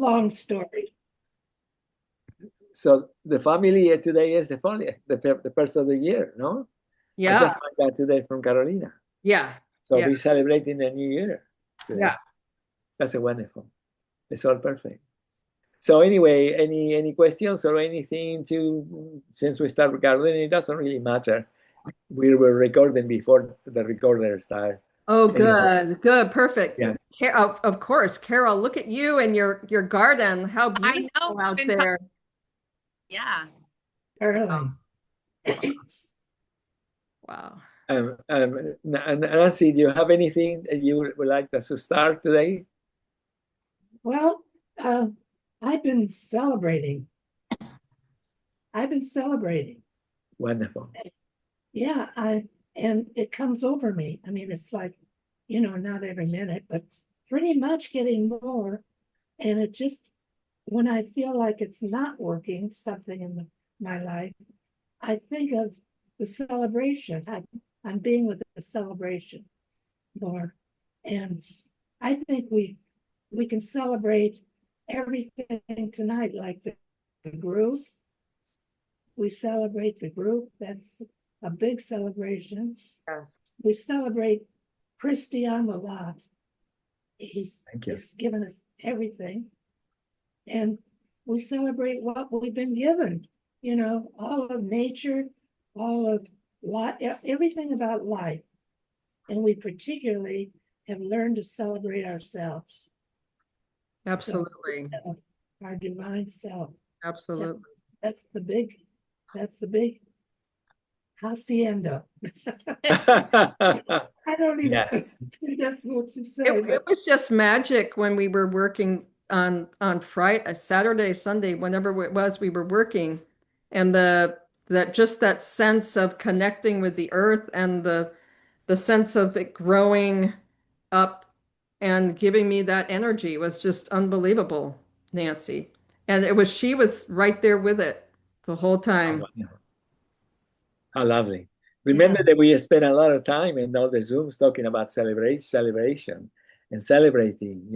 long story. So the family today is the first of the year, no? I Yeah. just found out today from Carolina. Yeah. So Yeah. we're celebrating the new year today. Yeah. That's a wonderful. It's all perfect. So anyway, any questions or anything since we start recording, it doesn't really matter. We were recording before the recorder started. Oh, Anyway, good, perfect. yeah. Of course, Carol, look at you and your garden. How I know. beautiful out there. Yeah. Early. Wow. Nancy, do you have anything that you would like us to start today? Well, I've been celebrating. Wonderful. Yeah, and it comes over me. I mean, it's like, not every minute, but pretty much getting more. And it just, when I feel like it's not working, something in my life, I think of the celebration. I'm being with the celebration more. And I think we can celebrate everything tonight, like the group. We celebrate the group. That's a big celebration. Yeah. We celebrate Christian a lot. He's given us everything. And we celebrate what we've been given, all of nature, all of life, everything about life. And we particularly have learned to celebrate ourselves. Absolutely. So, our divine self. Absolutely. That's the big hacienda. I don't even think that's what you say. It was just magic when we were working on Friday, Saturday, Sunday, whenever it was, we were working, and that sense of connecting with the earth and the sense of it growing up and giving me that energy was just unbelievable, Nancy. And she was right there with it the whole time. Oh, how lovely. Remember that we spent a lot of time in all the Zooms talking about celebration and celebrating,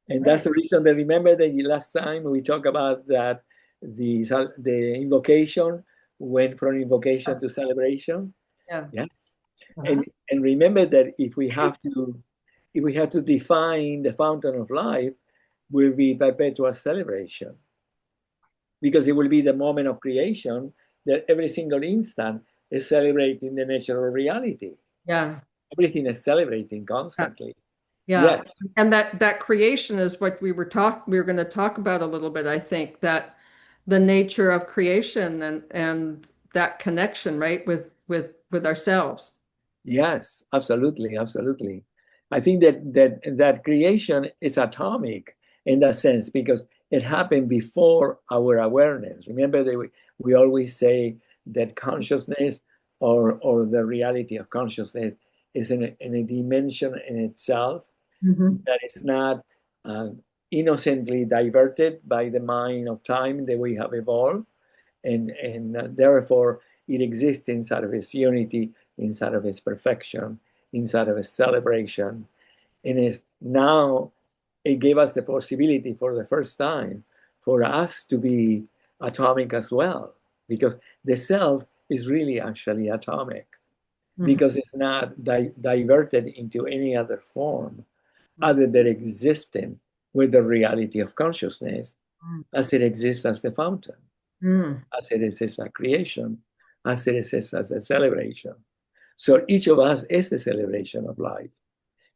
And that's the reason that remember that last time we talked about that the invocation went from invocation to celebration. Yeah. Yes. And remember that if we have to define the fountain of life, will be perpetual celebration. Because it will be the moment of creation that every single instant is celebrating the natural reality. Yeah. Everything is celebrating constantly. Yeah. Yes. And that creation is what we were going to talk about a little bit, I think, that the nature of creation and that connection, right, with ourselves. Yes, absolutely, absolutely. I think that creation is atomic in that sense because it happened before our awareness. Remember that we always say that consciousness or the reality of consciousness is in a dimension in itself that is not innocently diverted by the mind of time that we have evolved, and therefore it exists inside of its unity, inside of its perfection, inside of its celebration, and is now it gave us the possibility for the first time for us to be atomic as well, because the self is really actually atomic, because it's not diverted into any other form other than existing with the reality of consciousness as it exists as the fountain, as it exists as creation, as it exists as a celebration. So each of us is the celebration of life,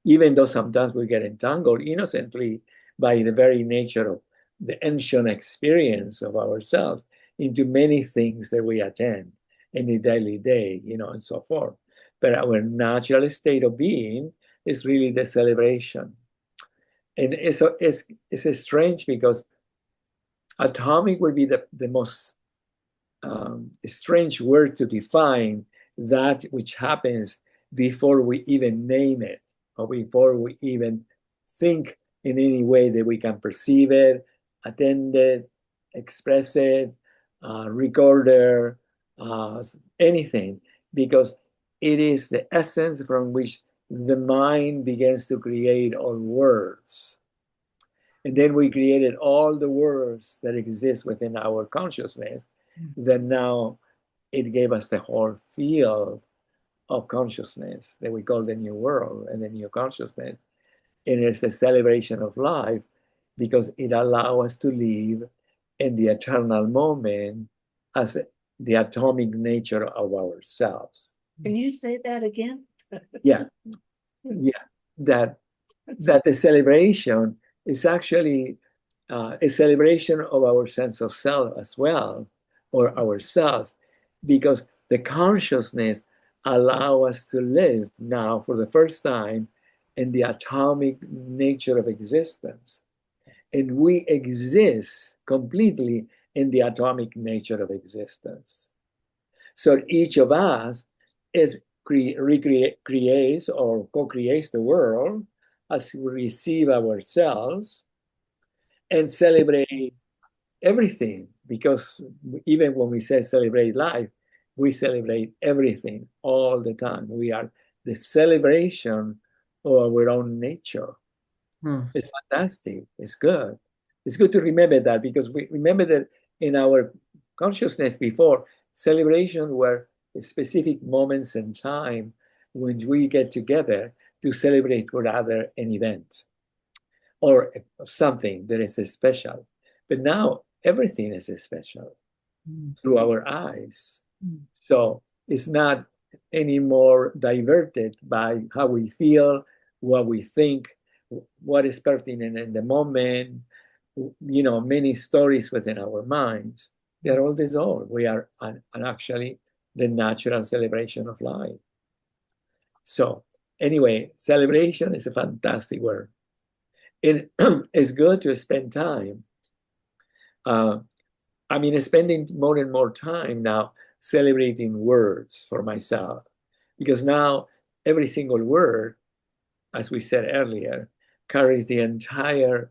even though sometimes we get entangled innocently by the very nature of the ancient experience of ourselves into many things that we attend in the daily day, and so forth. But our natural state of being is really the celebration. And it's strange because atomic would be the most strange word to define that which happens before we even name it, or before we even think in any way that we can perceive it, attend it, express it, record it, anything, because it is the essence from which the mind begins to create all words. And then we created all the worlds that exist within our consciousness. Then now it gave us the whole field of consciousness that we call the new world and the new consciousness. And it's a celebration of life because it allows us to live in the eternal moment as the atomic nature of ourselves. Can you say that again? Yeah, yeah. That the celebration is actually a celebration of our sense of self as well, or ourselves, because the consciousness allow us to live now for the first time in the atomic nature of existence. And we exist completely in the atomic nature of existence. So each of us is creates or co-creates the world as we receive ourselves and celebrate everything, because even when we say celebrate life, we celebrate everything all the time. We are the celebration of our own nature. It's fantastic. It's good. It's good to remember that, because we remember that in our consciousness before, celebration were specific moments in time when we get together to celebrate rather an event or something that is special. But now everything is special through our eyes. So it's not anymore diverted by how we feel, what we think, what is pertinent in the moment, many stories within our minds. They're all dissolved. We are actually the natural celebration of life. So anyway, celebration is a fantastic word. And it's good to spend time. Spending more and more time now celebrating words for myself, because now every single word, as we said earlier, carries the entire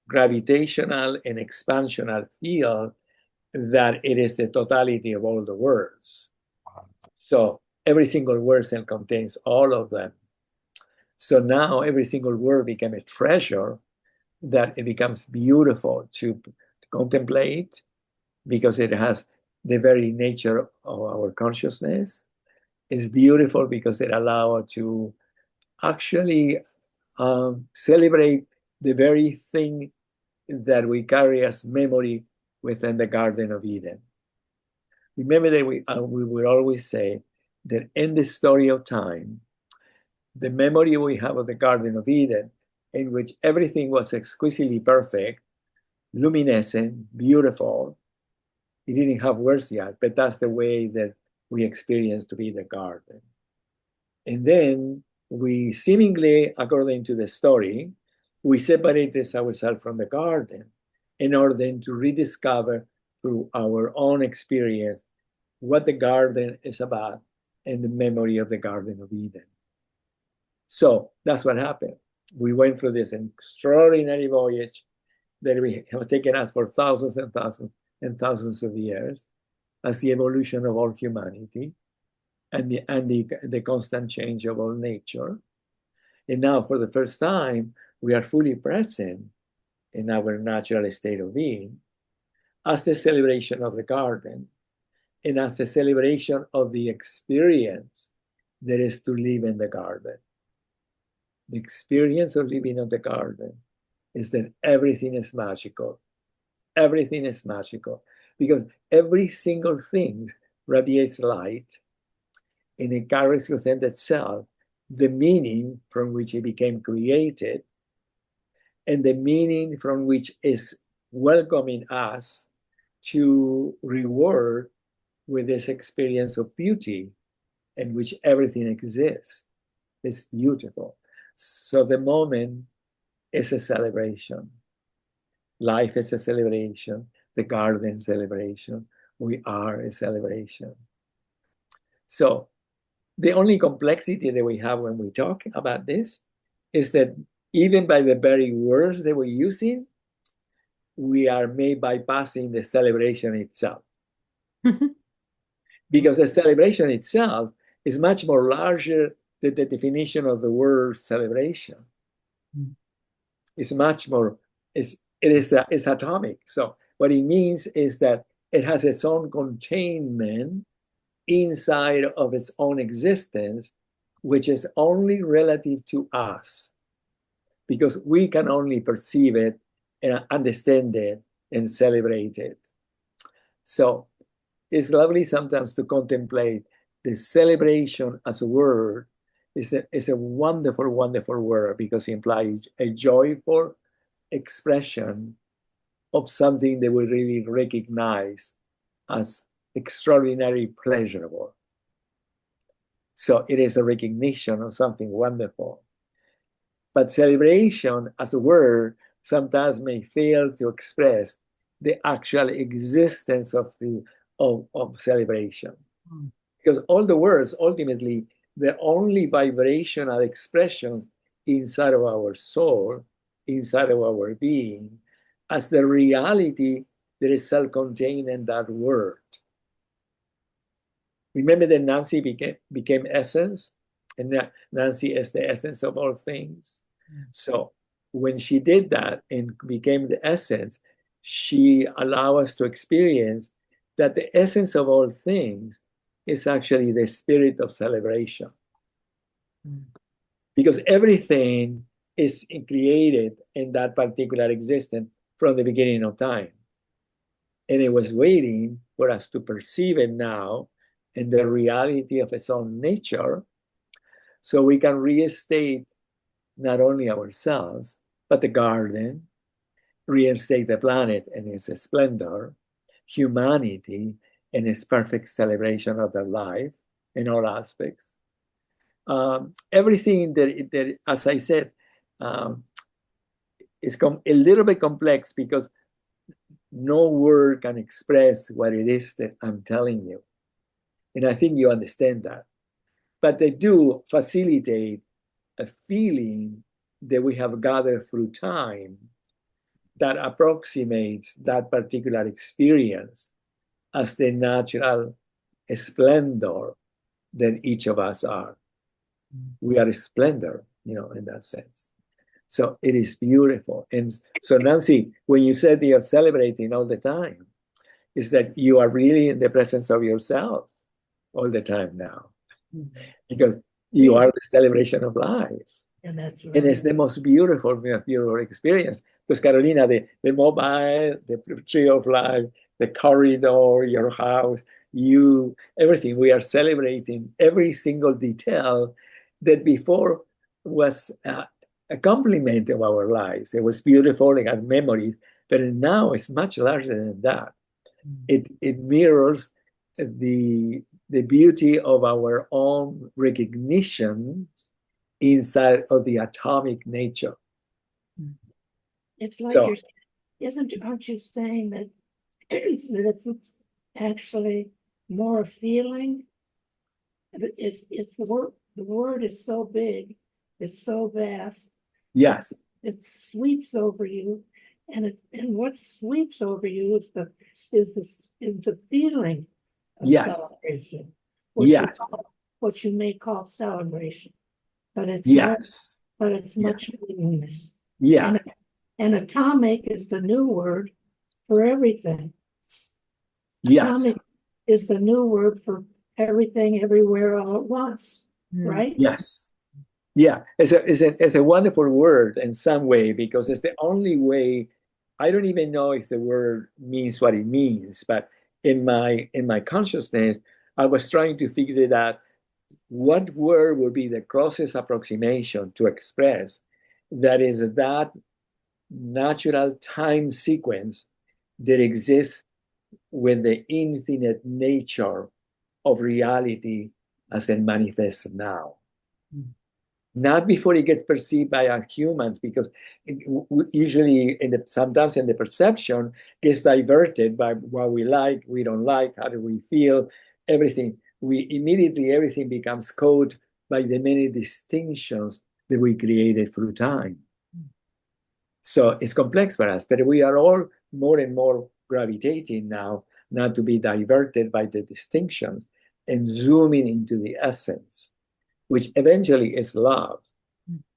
gravitational and expansional field that it is the totality of all the words. So every single word contains all of them. So now every single word becomes a treasure that it becomes beautiful to contemplate, because it has the very nature of our consciousness. It's beautiful because it allows us to actually celebrate the very thing that we carry as memory within the Garden of Eden. Remember that we will always say that in the story of time, the memory we have of the Garden of Eden, in which everything was exquisitely perfect, luminescent, beautiful. It didn't have words yet, but that's the way that we experience to be the garden. And then we seemingly, according to the story, we separate ourselves from the garden in order to rediscover through our own experience what the garden is about and the memory of the Garden of Eden. So that's what happened. We went through this extraordinary voyage that we have taken us for thousands and thousands and thousands of years as the evolution of all humanity and the constant change of all nature. And now, for the first time, we are fully present in our natural state of being as the celebration of the garden and as the celebration of the experience that is to live in the garden. The experience of living in the garden is that everything is magical. Everything is magical because every single thing radiates light, and it carries within itself the meaning from which it became created and the meaning from which is welcoming us to reward with this experience of beauty in which everything exists. It's beautiful. So the moment is a celebration. Life is a celebration. The garden celebration. We are a celebration. So the only complexity that we have when we talk about this is that even by the very words that we're using, we are made bypassing the celebration itself. Because the celebration itself is much more larger than the definition of the word celebration. It's much more, it's atomic. So what it means is that it has its own containment inside of its own existence, which is only relative to us, because we can only perceive it and understand it and celebrate it. So it's lovely sometimes to contemplate the celebration as a word. It's a wonderful, wonderful word, because it implies a joyful expression of something that we really recognize as extraordinary pleasurable. So it is a recognition of something wonderful. But celebration as a word sometimes may fail to express the actual existence of celebration. Because all the words, ultimately, they're only vibrational expressions inside of our soul, inside of our being, as the reality that is self-contained in that word. Remember that Nancy became essence, and that Nancy is the essence of all things. So when she did that and became the essence, she allowed us to experience that the essence of all things is actually the spirit of celebration. Because everything is created in that particular existence from the beginning of time. And it was waiting for us to perceive it now in the reality of its own nature, so we can reinstate not only ourselves, but the garden, reinstate the planet in its splendor, humanity in its perfect celebration of their life in all aspects. Everything that, as I said, is a little bit complex, because no word can express what it is that I'm telling you. And I think you understand that. But they do facilitate a feeling that we have gathered through time that approximates that particular experience as the natural splendor that each of us are. We are a splendor, in that sense. So it is beautiful. And so, Nancy, when you said you're celebrating all the time, is that you are really in the presence of yourself all the time now, because you are the celebration of life. And that's And it's the most beautiful experience. Because Carolina, the mobile, the tree of life, the corridor, your house, you, everything, we are celebrating every single detail that before was a complement of our lives. It was beautiful, it had memories, but now it's much larger than that. It mirrors the beauty of our own recognition inside of the atomic nature. It's like So, aren't you saying that, that it's actually more a feeling? It's the word is so big, it's so vast. yes, It sweeps over you, and what sweeps over you is the feeling of yes, celebration. yes, What you may call celebration, but it's yes, much more than that. yeah, And atomic is the new word for everything. yes, Atomic is the new word for everything, everywhere, all at once, right? yes. Yeah, it's a wonderful word in some way, because it's the only way. I don't even know if the word means what it means, but in my consciousness, I was trying to figure it out. What word would be the closest approximation to express that is that natural time sequence that exists with the infinite nature of reality as it manifests now? Not before it gets perceived by our humans, because usually sometimes in the perception gets diverted by what we like, we don't like, how do we feel, everything. Everything becomes code by the many distinctions that we created through time. So it's complex for us, but we are all more and more gravitating now, not to be diverted by the distinctions and zooming into the essence, which eventually is love.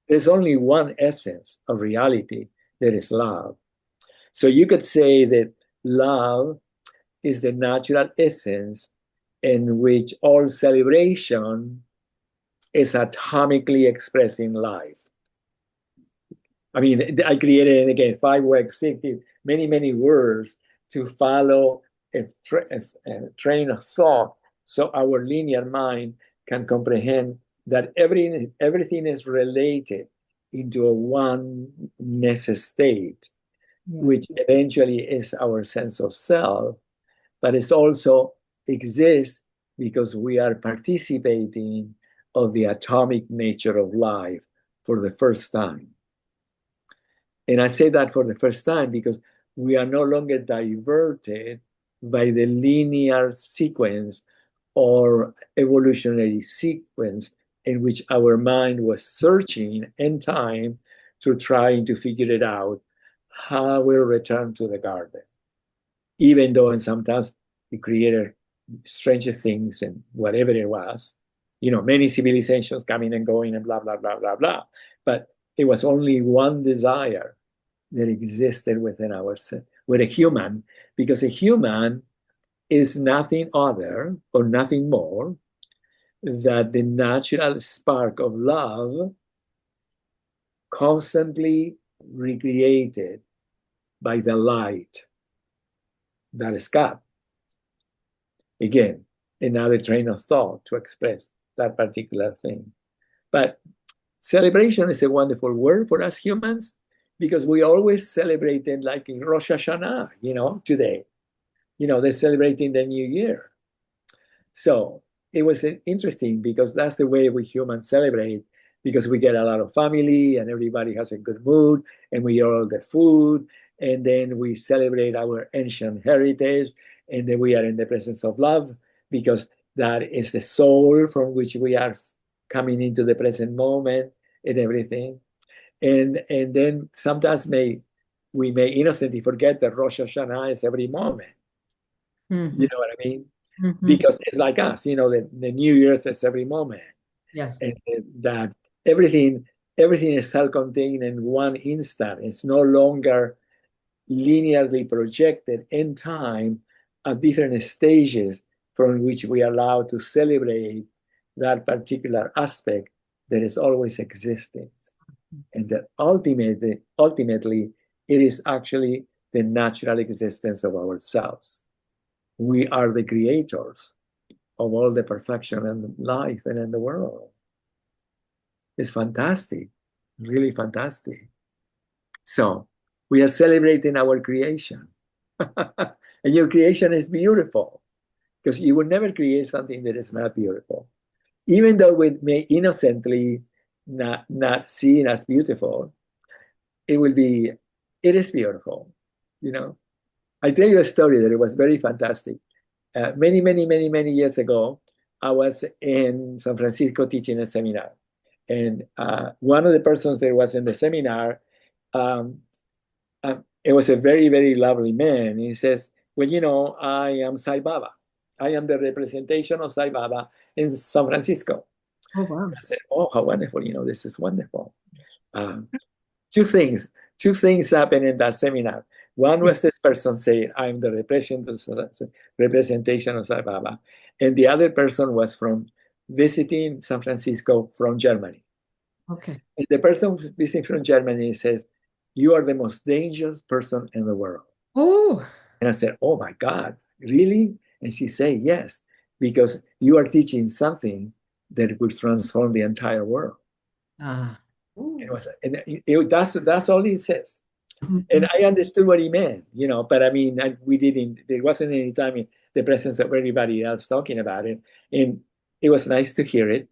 There's only one essence of reality, there is love. So you could say that love is the natural essence in which all celebration is atomically expressing life. I mean, I created, again, 5 words, 60, many, many words to follow a train of thought so our linear mind can comprehend that everything is related into a oneness state, which eventually is our sense of self, but it also exists because we are participating of the atomic nature of life for the first time. And I say that for the first time because we are no longer diverted by the linear sequence or evolutionary sequence in which our mind was searching in time to trying to figure it out how we'll return to the garden. Even though and sometimes it created stranger things and whatever it was, many civilizations coming and going and blah, blah, blah, blah, blah. But it was only one desire that existed within ourselves, with a human, because a human is nothing other or nothing more than the natural spark of love constantly recreated by the light that is God. Again, another train of thought to express that particular thing. But celebration is a wonderful word for us humans because we always celebrate it like in Rosh Hashanah, today. They're celebrating the new year. So it was interesting because that's the way we humans celebrate, because we get a lot of family and everybody has a good mood and we all get food, and then we celebrate our ancient heritage, and then we are in the presence of love because that is the soul from which we are coming into the present moment and everything. And then sometimes we may innocently forget that Rosh Hashanah is every moment. Mm-hmm. You know what I mean? Mm-hmm. Because it's like us, the New Year's is every moment. Yes. And that everything is self-contained in one instant. It's no longer linearly projected in time at different stages from which we are allowed to celebrate that particular aspect that is always existing. And that ultimately, it is actually the natural existence of ourselves. We are the creators of all the perfection in life and in the world. It's fantastic, really fantastic. So we are celebrating our creation. And your creation is beautiful because you will never create something that is not beautiful. Even though we may innocently not seen as beautiful, it is beautiful. I tell you a story that it was very fantastic. Many, many, many, many years ago, I was in San Francisco teaching a seminar. And one of the persons that was in the seminar, it was a very, very lovely man. He says, well, I am Sai Baba. I am the representation of Sai Baba in San Francisco. Oh, wow. I said, oh, how wonderful. This is wonderful. Two things happened in that seminar. One was this person saying, I'm the representation of Sai Baba. And the other person was visiting San Francisco from Germany. Okay. And the person who's visiting from Germany says, you are the most dangerous person in the world. Oh. And I said, oh my God, really? And she said, yes, because you are teaching something that will transform the entire world. That's all he says. Mm-hmm. And I understood what he meant, but I mean, there wasn't any time in the presence of everybody else talking about it. And it was nice to hear it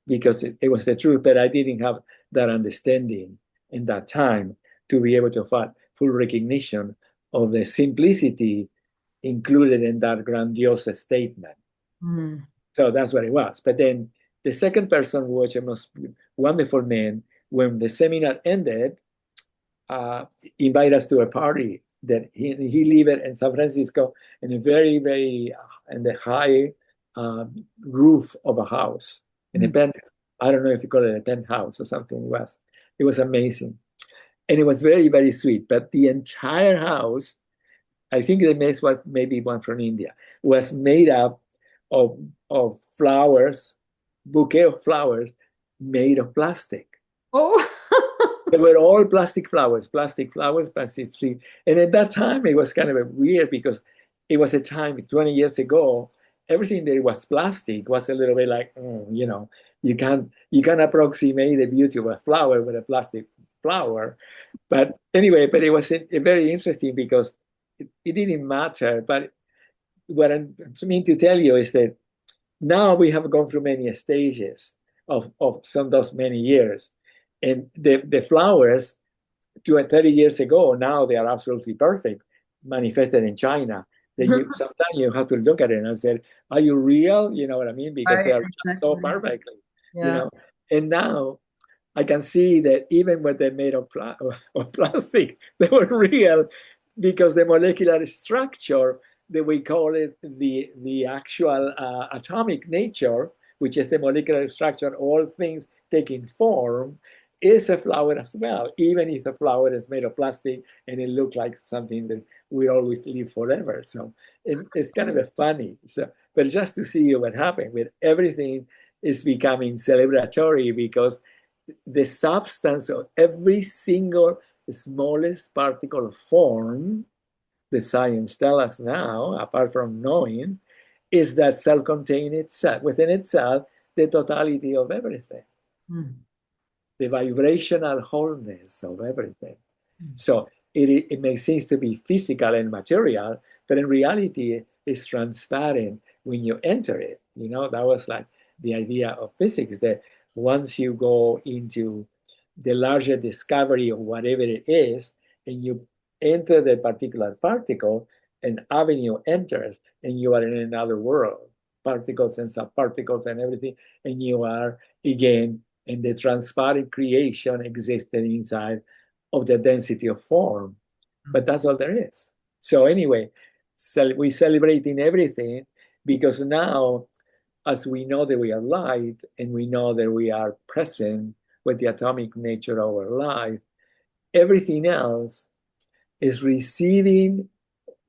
because it was the truth, but I didn't have that understanding in that time to be able to have full recognition of the simplicity included in that grandiose statement. Mm. So that's what it was. But then the second person was a most wonderful man. When the seminar ended, invite us to a party that he lived in San Francisco in a very, very in the high roof of a house in a penthouse. I don't know if you call it a penthouse or something. It was amazing. And it was very, very sweet. But the entire house, I think the next one, maybe one from India, was made up of flowers, bouquet of flowers made of plastic. Oh, They were all plastic flowers, plastic tree. And at that time, it was kind of a weird because it was a time 20 years ago. Everything that was plastic was a little bit like, you know, you can't approximate the beauty of a flower with a plastic flower. But anyway, but it was very interesting because it didn't matter. But what I mean to tell you is that now we have gone through many stages of some those many years. And the flowers 30 years ago, now they are absolutely perfect, manifested in China. That you sometimes you have to look at it and say, are you real? You know what I mean? Because they right, are so exactly. perfectly, you Yeah. know. And now I can see that even when they're made of plastic, they were real because the molecular structure that we call it the actual atomic nature, which is the molecular structure of all things taking form, is a flower as well, even if the flower is made of plastic and it looks like something that we always live forever. So it's kind of a funny. So, but just to see what happened with everything is becoming celebratory because the substance of every single smallest particle of form, the science tells us now, apart from knowing, is that self-contained itself, within itself, the totality of everything, the vibrational wholeness of everything. So it makes sense to be physical and material, but in reality, it's transparent when you enter it. You know, that was like the idea of physics, that once you go into the larger discovery of whatever it is, and you enter the particular particle, an avenue enters, and you are in another world, particles and subparticles and everything, and you are again in the transparent creation existing inside of the density of form. But that's all there is. So anyway, we celebrating everything because now, as we know that we are light and we know that we are present with the atomic nature of our life, everything else is receiving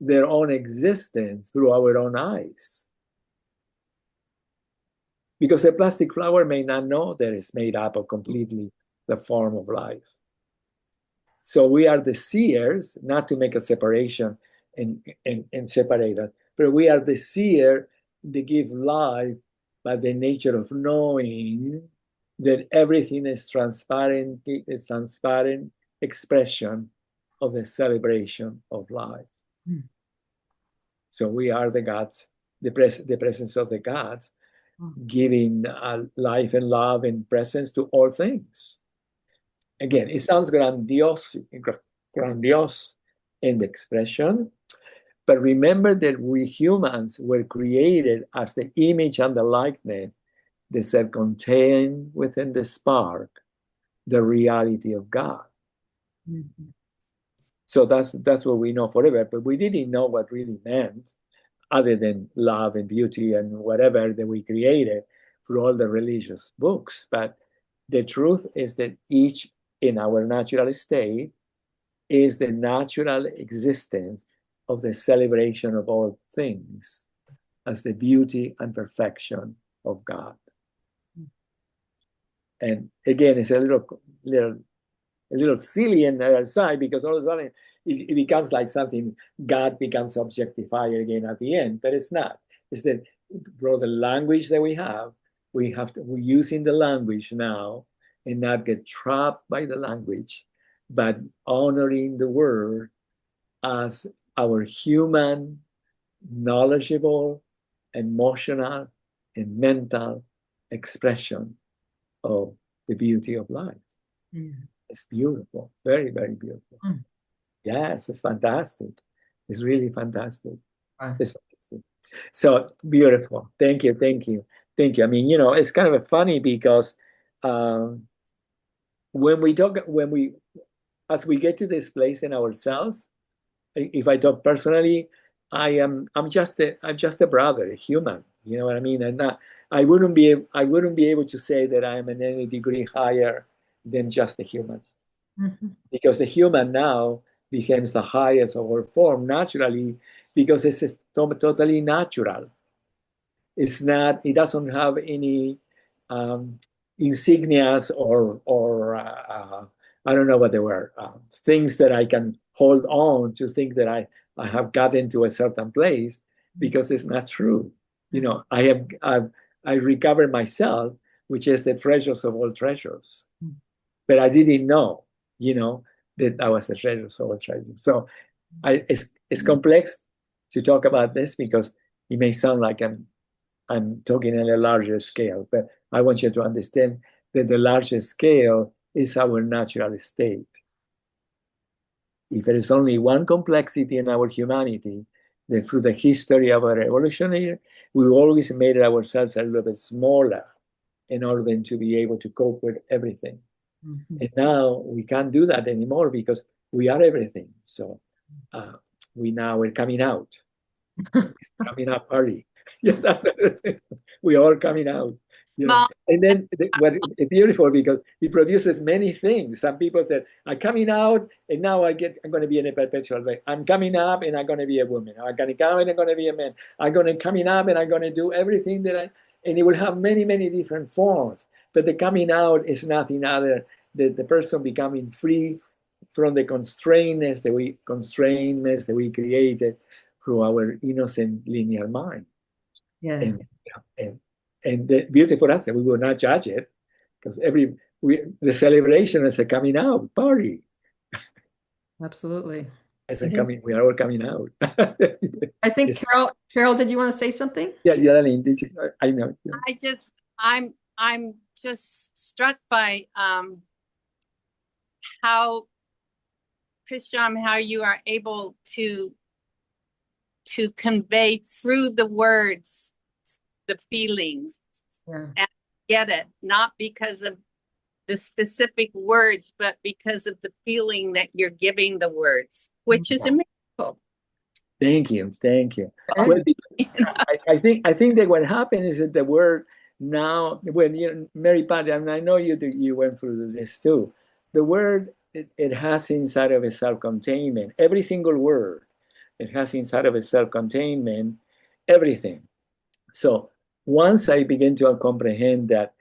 their own existence through our own eyes. Because a plastic flower may not know that it's made up of completely the form of life. So we are the seers, not to make a separation and separate us, but we are the seer that give life by the nature of knowing that everything is transparent expression of the celebration of life. So we are the gods, the presence of the gods, giving life and love and presence to all things. Again, it sounds grandiose in the expression, but remember that we humans were created as the image and the likeness that said contained within the spark the reality of God. So that's what we know forever, but we didn't know what really meant other than love and beauty and whatever that we created through all the religious books. But the truth is that each in our natural state is the natural existence of the celebration of all things as the beauty and perfection of God. And again, it's a little silly on the other side because all of a sudden it becomes like something, God becomes objectified again at the end, but it's not. It's that, bro, the language that we're using the language now and not get trapped by the language, but honoring the word as our human, knowledgeable, emotional, and mental expression of the beauty of life. It's beautiful, very, very beautiful. Yes, it's fantastic. It's really fantastic. It's fantastic. So beautiful. Thank you, thank you, thank you. I mean, it's kind of funny because as we get to this place in ourselves, if I talk personally, I'm just a brother, a human. You know what I mean? And I wouldn't be able to say that I'm in any degree higher than just a human. Mhm. because the human now becomes the highest of our form naturally, because it's totally natural. It's not, it doesn't have any insignias or I don't know what they were, things that I can hold on to think that I have gotten to a certain place, because it's not true. You know, I recovered myself, which is the treasures of all treasures. But I didn't know, you know, that I was a treasure of all treasures. So it's complex to talk about this, because it may sound like I'm talking on a larger scale, but I want you to understand that the larger scale is our natural state. If there is only one complexity in our humanity, then through the history of our evolutionary, we always made ourselves a little bit smaller in order to be able to cope with everything. Mhm. And now we can't do that anymore, because we are everything. So we're coming out. Coming up party. Yes, absolutely. We are coming out. You know, Well, and then what it's beautiful, because he produces many things. Some people said, "I'm coming out, and now I'm going to be in a perpetual way. I'm coming up, and I'm going to be a woman. I'm going to come, and I'm going to be a man. I'm going to coming up, and I'm going to do everything that and it will have many, many different forms. But the coming out is nothing other than the person becoming free from the constraintness that we created through our innocent linear mind." Yeah, And the beauty for us that we will not judge it, because the celebration is a coming out party. absolutely. It's I a think coming. We are all coming out. I think It's- Carol, did you want to say something? yeah, Darlene, I know. Yeah. I'm just struck by how, Christian, how you are able to convey through the words the feelings Yeah. and get it, not because of the specific words, but because of the feeling that you're giving the words, which is a miracle. Thank you. Okay. Well, I think that what happened is that the word now, when Mary Pat, and I know you went through this too. The word, it has inside of a self-containment. Every single word, it has inside of a self-containment everything. So once I begin to comprehend that,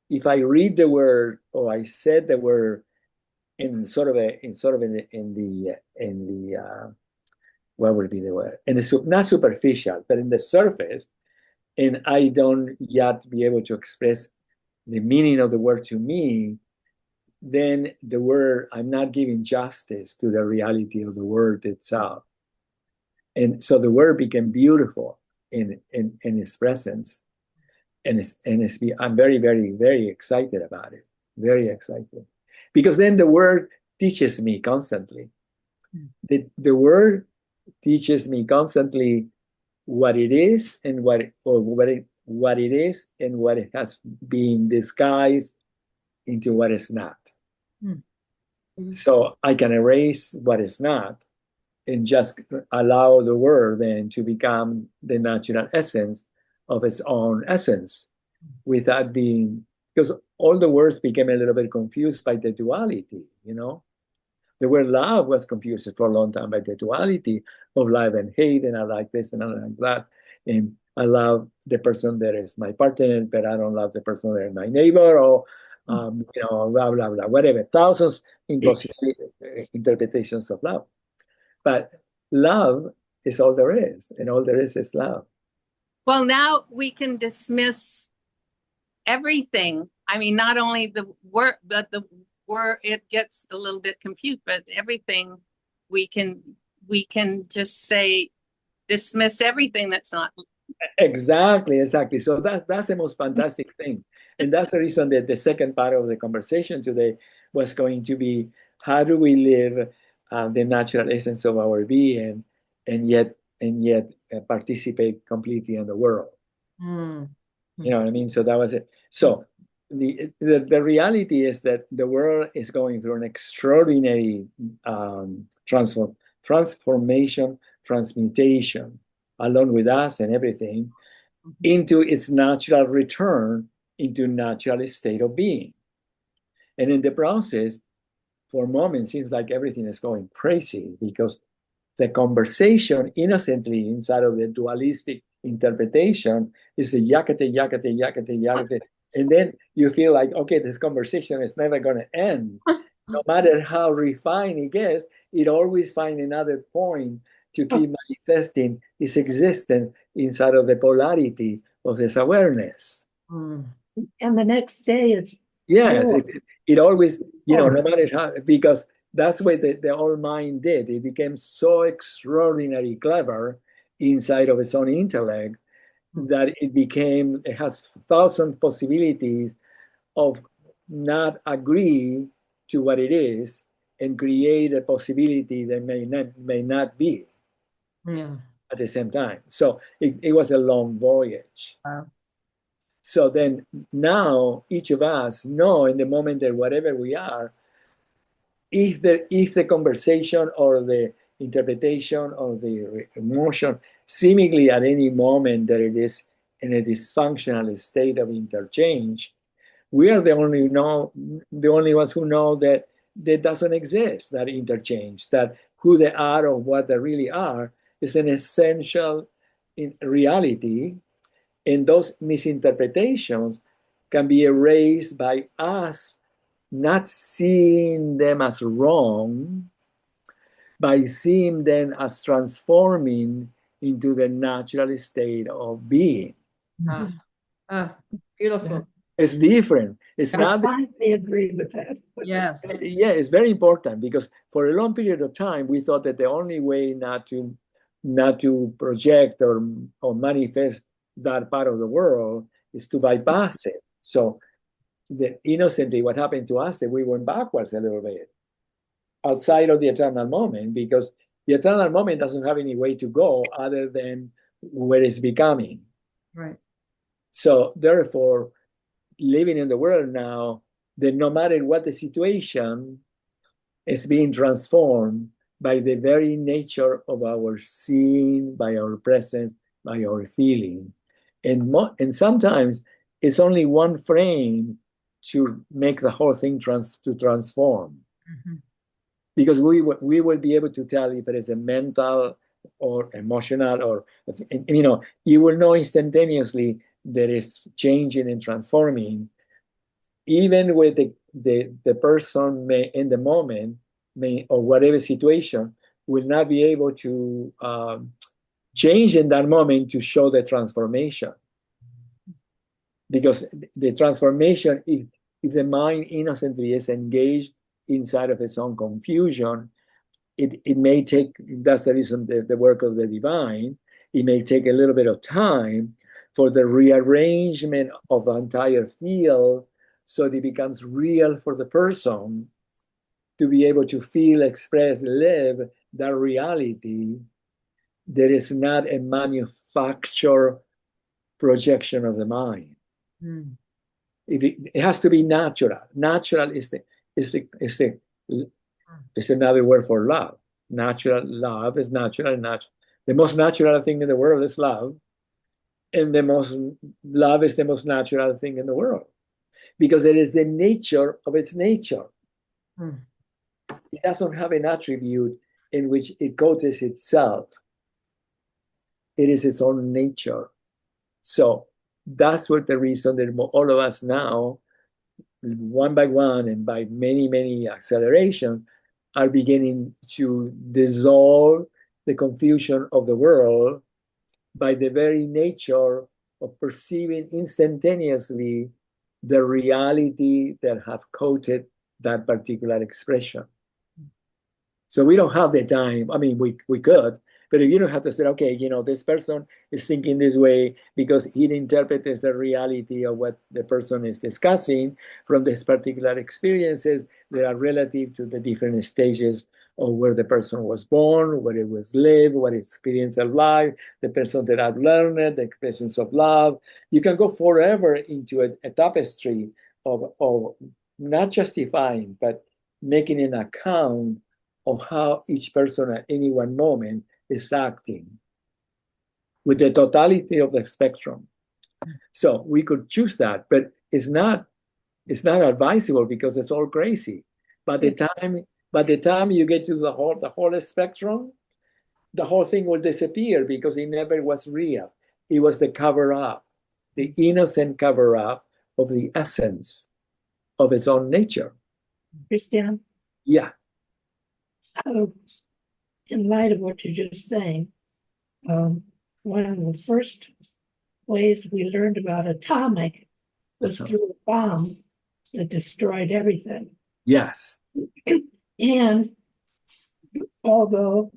if I read the word or I said the word in the what would be the word, in the not superficial, but in the surface, and I don't yet be able to express the meaning of the word to me, then the word, I'm not giving justice to the reality of the word itself. And so the word became beautiful in its presence. I'm very, very, very excited about it. Very excited. Because then the word teaches me constantly. The word teaches me constantly what it is and what it is and what it has been disguised into what is not. So I can erase what is not and just allow the word then to become the natural essence of its own essence, without being, because all the words became a little bit confused by the duality. The word love was confused for a long time by the duality of love and hate, and I like this and I like that. And I love the person that is my partner, but I don't love the person that is my neighbor, or blah blah blah, whatever. Thousands impossible interpretations of love. But love is all there is, and all there is love. Well, now we can dismiss everything. I mean, not only the word, but the word, it gets a little bit confused, but everything we can just say, dismiss everything that's not. Exactly. So that's the most fantastic thing. And that's the reason that the second part of the conversation today was going to be, how do we live the natural essence of our being, and yet participate completely in the world. Mm. You know what I mean? So that was it. So the reality is that the world is going through an extraordinary transformation, transmutation, along with us and everything, into its natural return into natural state of being. And in the process, for a moment seems like everything is going crazy because the conversation innocently inside of the dualistic interpretation is a yakate, yakate, yakate, yakate. And then you feel like, okay, this conversation is never going to end. No matter how refined it gets, it always finds another point to keep manifesting its existence inside of the polarity of this awareness. Mm. And the next day it's Yes, more. it always, no matter how, because that's what the old mind did. It became so extraordinarily clever inside of its own intellect that it has thousand possibilities of not agree to what it is and create a possibility that may not be Yeah. at the same time. So it was a long voyage. Wow. So then now each of us know in the moment that whatever we are, if the conversation or the interpretation or the emotion seemingly at any moment that it is in a dysfunctional state of interchange, we are the only ones who know that doesn't exist, that interchange, that who they are or what they really are is an essential in reality, and those misinterpretations can be erased by us not seeing them as wrong, by seeing them as transforming into the natural state of being. Ah, beautiful. It's different. It's I not. finally agree with that. Yes. Yeah, it's very important because for a long period of time we thought that the only way not to project or manifest that part of the world is to bypass it. So innocently, what happened to us that we went backwards a little bit outside of the eternal moment, because the eternal moment doesn't have any way to go other than where it's becoming. Right. So therefore, living in the world now, that no matter what the situation, is being transformed by the very nature of our seeing, by our presence, by our feeling. And sometimes it's only one frame to make the whole thing transform. Mm-hmm. Because we will be able to tell if it is a mental or emotional, or you will know instantaneously that it's changing and transforming, even with the person may in the moment or whatever situation will not be able to change in that moment to show the transformation, because the transformation, if the mind innocently is engaged inside of its own confusion, it may take, that's the reason the work of the divine, it may take a little bit of time for the rearrangement of the entire field so that it becomes real for the person to be able to feel, express, live that reality that is not a manufactured projection of the mind. Mm. It has to be natural. Natural is another word for love. Natural love is natural. The most natural thing in the world is love, and love is the most natural thing in the world because it is the nature of its nature. Mm. It doesn't have an attribute in which it causes itself. It is its own nature. So that's what the reason that all of us now, one by one and by many, many accelerations, are beginning to dissolve the confusion of the world by the very nature of perceiving instantaneously the reality that have coated that particular expression. So we don't have the time. I mean, we could, but if you don't have to say, okay, this person is thinking this way because it interprets the reality of what the person is discussing from this particular experiences that are relative to the different stages of where the person was born, where it was lived, what experience of life, the person that I've learned, the expressions of love. You can go forever into a tapestry of not justifying, but making an account of how each person at any one moment is acting with the totality of the spectrum. So we could choose that, but it's not advisable because it's all crazy. By the time you get to the whole spectrum, the whole thing will disappear because it never was real. It was the cover up, the innocent cover up of the essence of its own nature. Christian, Yeah. In light of what you're just saying, one of the first ways we learned about atomic was through a bomb that destroyed everything. Yes. And although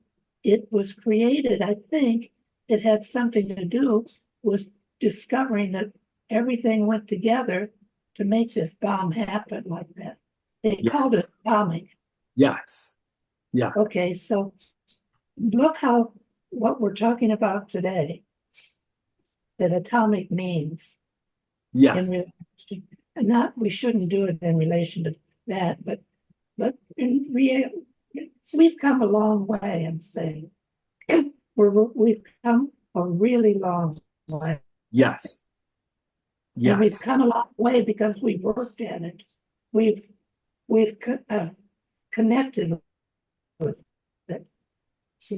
it was created, I think it had something to do with discovering that everything went together to make this bomb happen like that. They called it atomic. Yes. Yeah. Okay, so look how what we're talking about today, that atomic means. Yes. And not, we shouldn't do it in relation to that, but in real, we've come a long way, I'm saying. We've come a really long way. Yes. And we've Yes. come a long way because we've worked at it. We've connected with it.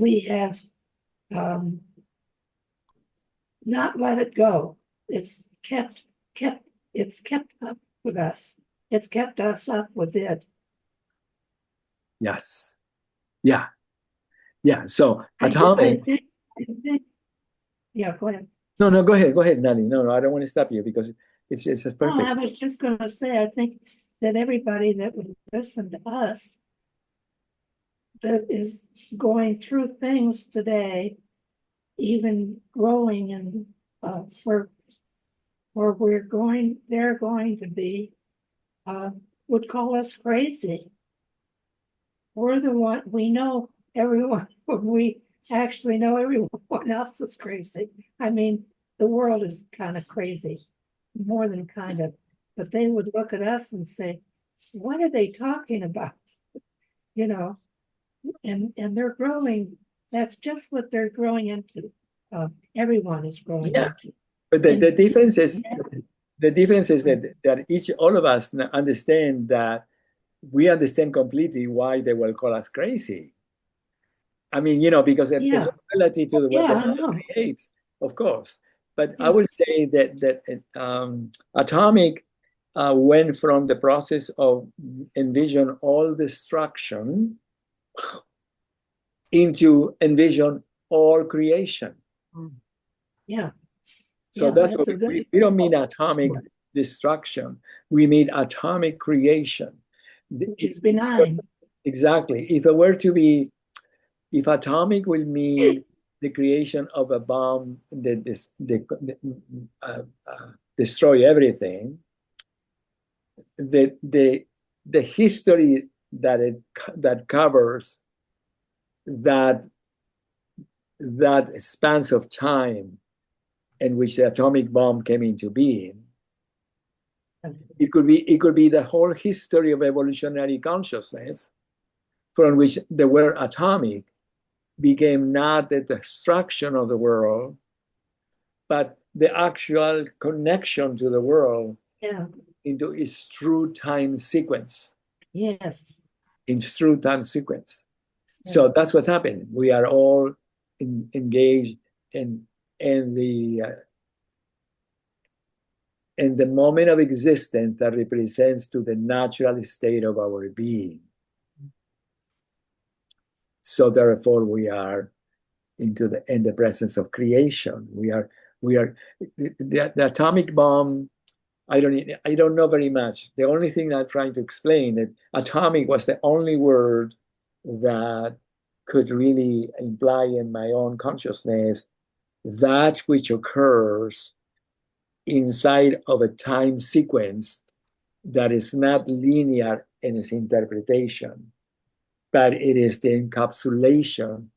We have not let it go. It's kept up with us. It's kept us up with it. Yes. Yeah. Yeah. So I atomic. think, yeah, go ahead. No, go ahead, Nani. No, I don't want to stop you because it's perfect. No, I was just going to say, I think that everybody that would listen to us that is going through things today, even growing and where they're going to be, would call us crazy. We're the one, we know everyone, we actually know everyone else is crazy. I mean, the world is kind of crazy, more than kind of, but they would look at us and say, what are they talking about? You know, and they're growing, that's just what they're growing into. Everyone is growing into. But the difference is that all of us understand that we understand completely why they will call us crazy. I mean, because there's a reality to what the mind creates, of course. But I would say that atomic went from the process of envision all destruction into envision all creation. Yeah. So that's what we don't mean atomic destruction. We mean atomic creation. Which is benign. Exactly. If atomic will mean the creation of a bomb that destroy everything, the history that covers that spans of time in which the atomic bomb came into being, it could be the whole history of evolutionary consciousness, from which the word atomic became not the destruction of the world, but the actual connection to the world into its true time sequence. Yes. In true time sequence. So that's what's happening. We are all engaged in the moment of existence that represents to the natural state of our being. So therefore, we are in the presence of creation. We are the atomic bomb. I don't know very much. The only thing I'm trying to explain that atomic was the only word that could really imply in my own consciousness that which occurs inside of a time sequence that is not linear in its interpretation, but it is the encapsulation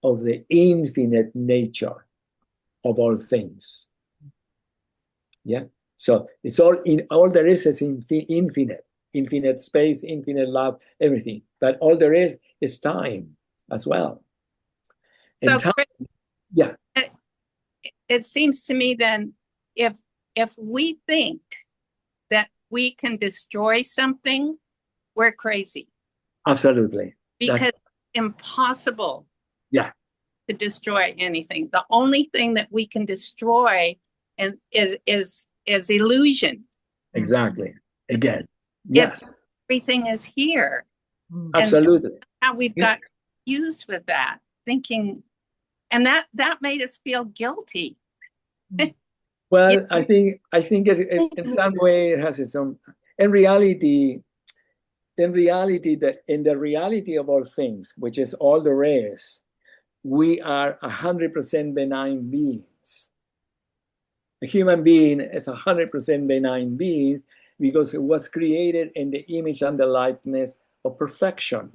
of the infinite nature of all things. Yeah. So it's all there is infinite space, infinite love, everything. But all there is time as well. And So, time, it seems to me then, if we think that we can destroy something, we're crazy. Absolutely. because it's impossible Yeah. to destroy anything. The only thing that we can destroy is illusion. Exactly. Again. Yes. Everything is here. Absolutely. How we've got used with that, thinking, and that made us feel guilty. Well, I think in some way it has its own. In reality, in the reality of all things, which is all there is, we are 100% benign beings. A human being is 100% benign being because it was created in the image and the likeness of perfection,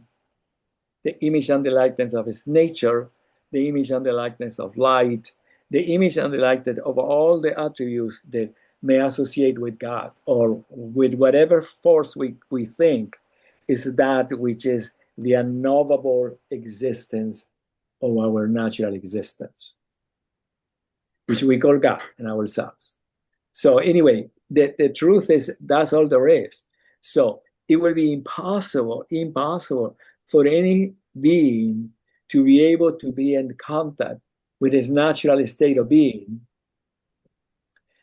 the image and the likeness of its nature, the image and the likeness of light, the image and the likeness of all the attributes that may associate with God or with whatever force we think is that which is the unknowable existence of our natural existence, which we call God and ourselves. So anyway, the truth is that's all there is. So it will be impossible for any being to be able to be in contact with his natural state of being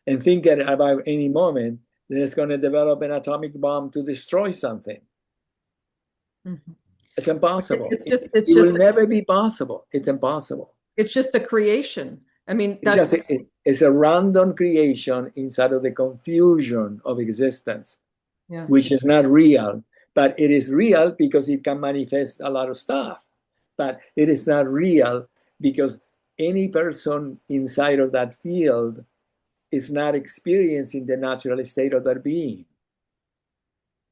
and think that about any moment that it's going to develop an atomic bomb to destroy something. Mhm. It's impossible. It's It will never be possible. It's impossible. It's just a creation. I mean, It's a random creation inside of the confusion of existence, yeah. which is not real. But it is real because it can manifest a lot of stuff. But it is not real because any person inside of that field is not experiencing the natural state of their being.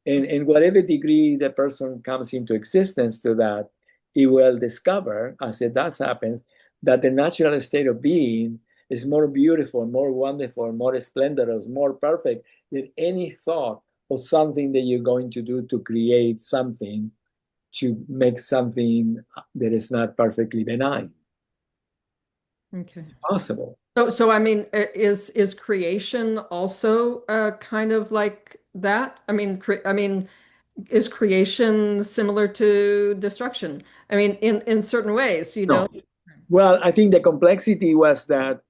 And in whatever degree the person comes into existence to that, he will discover, as it does happen, that the natural state of being is more beautiful, more wonderful, more splendorous, more perfect than any thought of something that you're going to do to create something, to make something that is not perfectly benign. Okay. Possible. So I mean, is creation also kind of like that? I mean, is creation similar to destruction? I mean, in certain ways, you know. No. Well, I think the complexity was that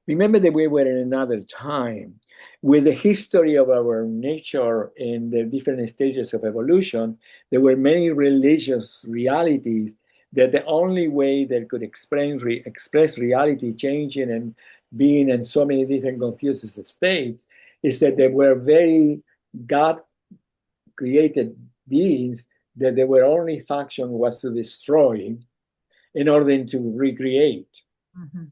remember that we were in another time with the history of our nature in the different stages of evolution. There were many religious realities that the only way they could express reality changing and being in so many different confused states is that they were very God created beings, that their only function was to destroy in order to recreate. Mhm.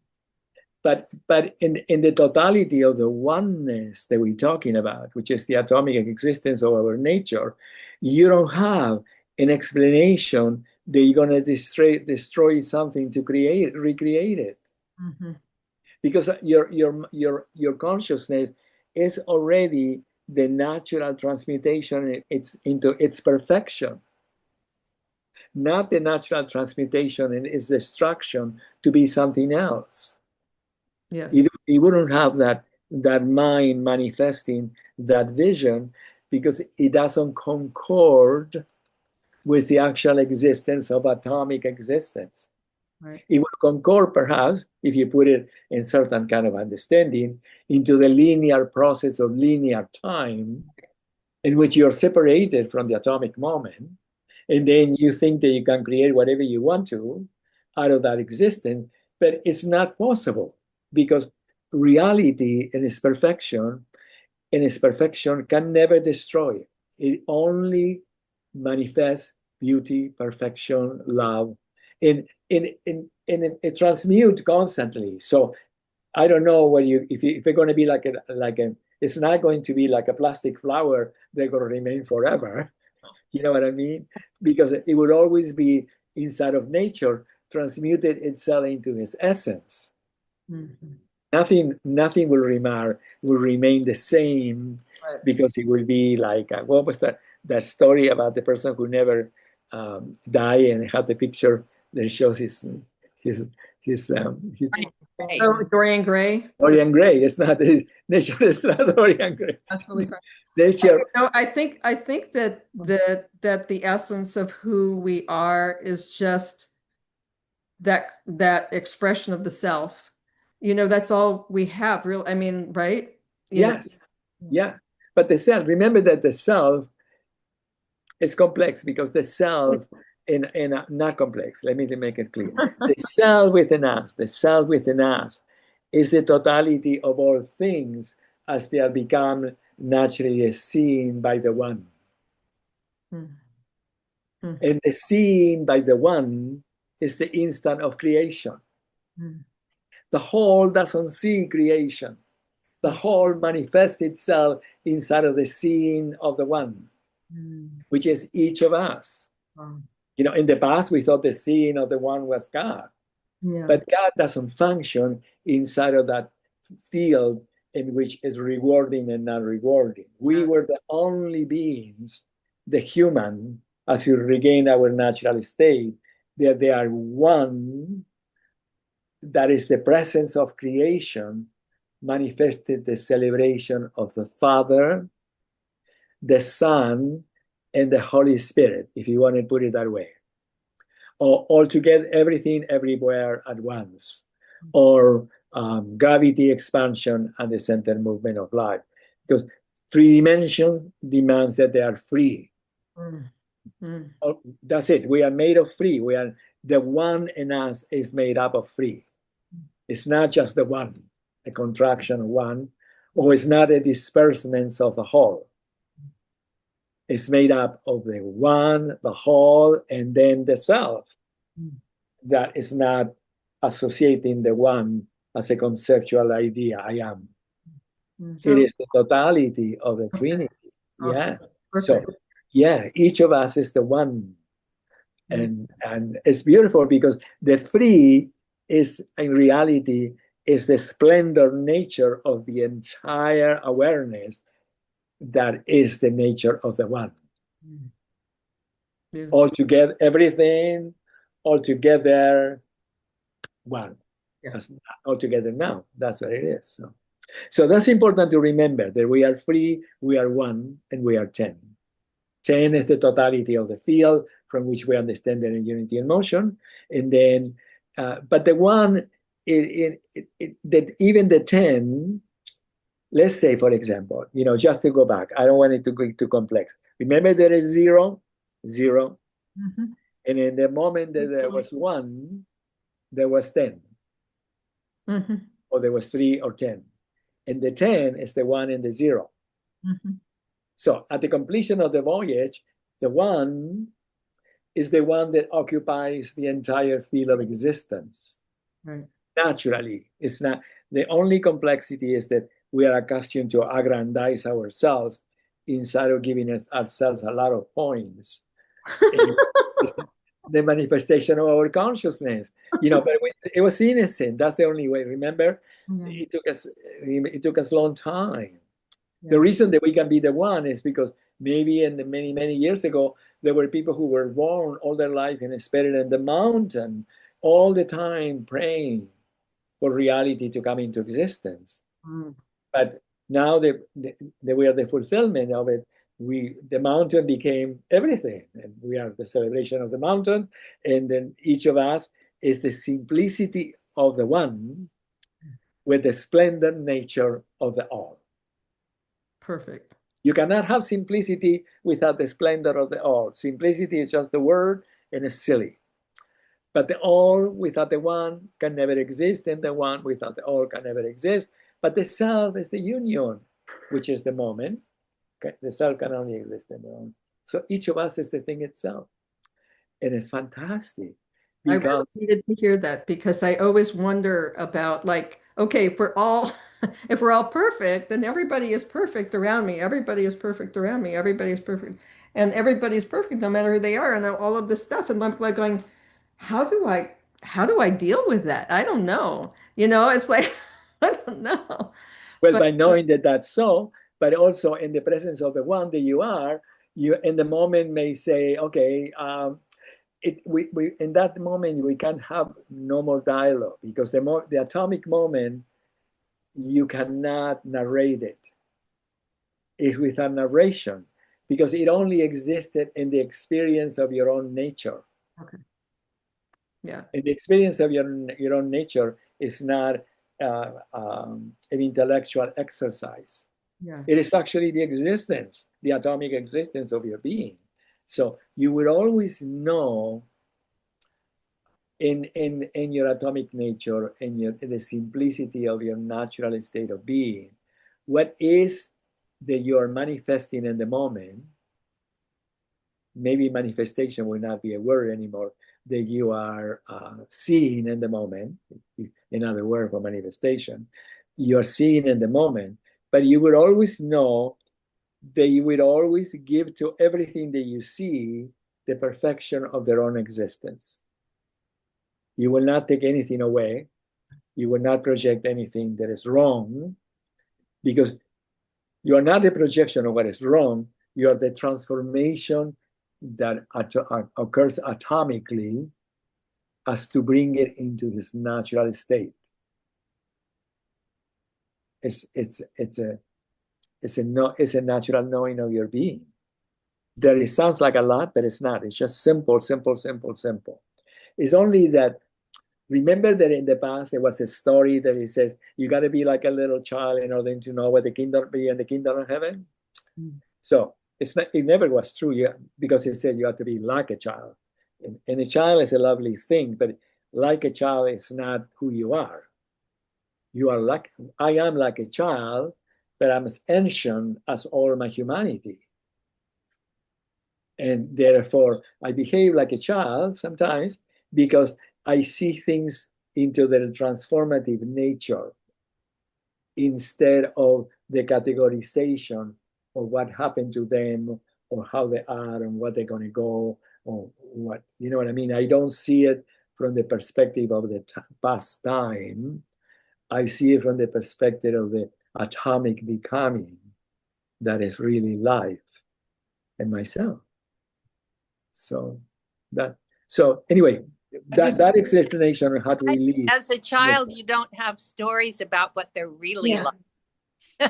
But in the totality of the oneness that we're talking about, which is the atomic existence of our nature, you don't have an explanation that you're going to destroy something to recreate it. Mhm. Because your consciousness is already the natural transmutation into its perfection, not the natural transmutation and its destruction to be something else. Yes. You wouldn't have that mind manifesting that vision because it doesn't concord with the actual existence of atomic existence. Right. It would concord, perhaps, if you put it in certain kind of understanding, into the linear process of linear time in which you're separated from the atomic moment, and then you think that you can create whatever you want to out of that existence, but it's not possible because reality in its perfection can never destroy. It only manifests beauty, perfection, love, and it transmutes constantly. So I don't know what if it's going to be like a it's not going to be like a plastic flower that's going to remain forever. You know what I mean? Because it would always be inside of nature, transmuted itself into its essence. Mhm. Nothing will remain the same Right. because it will be like what was that story about the person who never died and had the picture that shows his Right. Oh, Dorian Gray. Dorian Gray. It's not nature. It's not Dorian Gray. That's really fun. Nature. No, I think that the essence of who we are is just that expression of the self. That's all we have, real. I mean, right? Yes. Yeah. But the self. Remember that the self is complex because the self in not complex. Let me make it clear. The self within us. The self within us is the totality of all things as they are become naturally seen by the one. And the seen by the one is the instant of creation. The whole doesn't see creation. The whole manifests itself inside of the seeing of the one, which is each of us. In the past, we thought the seeing of the one was God. Yeah. But God doesn't function inside of that field in which is rewarding and not rewarding. We were the only beings, the human, as we regain our natural state, that they are one, that is the presence of creation, manifested the celebration of the Father, the Son, and the Holy Spirit, if you want to put it that way. Or altogether, everything, everywhere at once. Or gravity expansion and the center movement of life. Because 3 dimension demands that they are free. That's it. We are made of free. We are the one in us is made up of free. It's not just the one, a contraction of one, or it's not a disbursement of the whole. It's made up of the one, the whole, and then the self. That is not associating the one as a conceptual idea. I am. It is the totality of the Trinity. Yeah. Perfect. So, yeah, each of us is the one. And it's beautiful because the three is, in reality, is the splendor nature of the entire awareness that is the nature of the one. Altogether, everything, altogether, one. Altogether now, that's what it is. So that's important to remember, that we are free, we are one, and we are 10. 10 is the totality of the field from which we understand the unity in motion. And then, but the one, that even the 10, let's say, for example, just to go back, I don't want it to go too complex. Remember, there is 0, 0. And in the moment that there was 1, there was 10. Or there was 3 or 10. And the 10 is the 1 and the 0. So at the completion of the voyage, the 1 is the one that occupies the entire field of existence. Right. Naturally, it's not. The only complexity is that we are accustomed to aggrandize ourselves inside of giving ourselves a lot of points. The manifestation of our consciousness, but it was innocent. That's the only way. Remember, it took us a long time. The reason that we can be the one is because maybe in the many years ago, there were people who were born all their life in a spirit in the mountain, all the time praying for reality to come into existence. But now that we are the fulfillment of it, the mountain became everything, and we are the celebration of the mountain. And then each of us is the simplicity of the one with the splendid nature of the all. Perfect. You cannot have simplicity without the splendor of the all. Simplicity is just the word, and it's silly. But the all without the one can never exist, and the one without the all can never exist. But the self is the union, which is the moment. Okay? The self can only exist in the moment. So each of us is the thing itself. And it's fantastic. I really needed to hear that, because I always wonder about, okay, if we're all perfect, then everybody is perfect around me. Everybody is perfect around me. Everybody is perfect. And everybody's perfect no matter who they are, and all of this stuff. And I'm like going, how do I deal with that? I don't know. It's like, I don't know. Well, by knowing that that's so, but also in the presence of the one that you are, you in the moment may say, okay, we in that moment we can't have no more dialogue, because the atomic moment, you cannot narrate it. It's without narration, because it only existed in the experience of your own nature. Okay. Yeah. And the experience of your own nature is not an intellectual exercise. Yeah. It is actually the existence, the atomic existence of your being. So you will always know in your atomic nature, in the simplicity of your natural state of being, what is that you're manifesting in the moment. Maybe manifestation will not be a word anymore, that you are seeing in the moment. Another word for manifestation. You're seeing in the moment, but you will always know that you will always give to everything that you see the perfection of their own existence. You will not take anything away. You will not project anything that is wrong, because you are not the projection of what is wrong. You are the transformation that occurs atomically as to bring it into this natural state. It's a natural knowing of your being. It sounds like a lot, but it's not. It's just simple, simple, simple, simple. It's only that, remember that in the past there was a story that it says you got to be like a little child in order to know what the kingdom be in the kingdom of heaven. So it never was true, because it said you have to be like a child. And a child is a lovely thing, but like a child is not who you are. You are like, I am like a child, but I'm as ancient as all my humanity. And therefore, I behave like a child sometimes because I see things into their transformative nature instead of the categorization of what happened to them or how they are and what they're going to go or what, you know what I mean? I don't see it from the perspective of the past time. I see it from the perspective of the atomic becoming that is really life and myself. So anyway, that explanation on how to release. As a child, you don't have stories about what they're really like.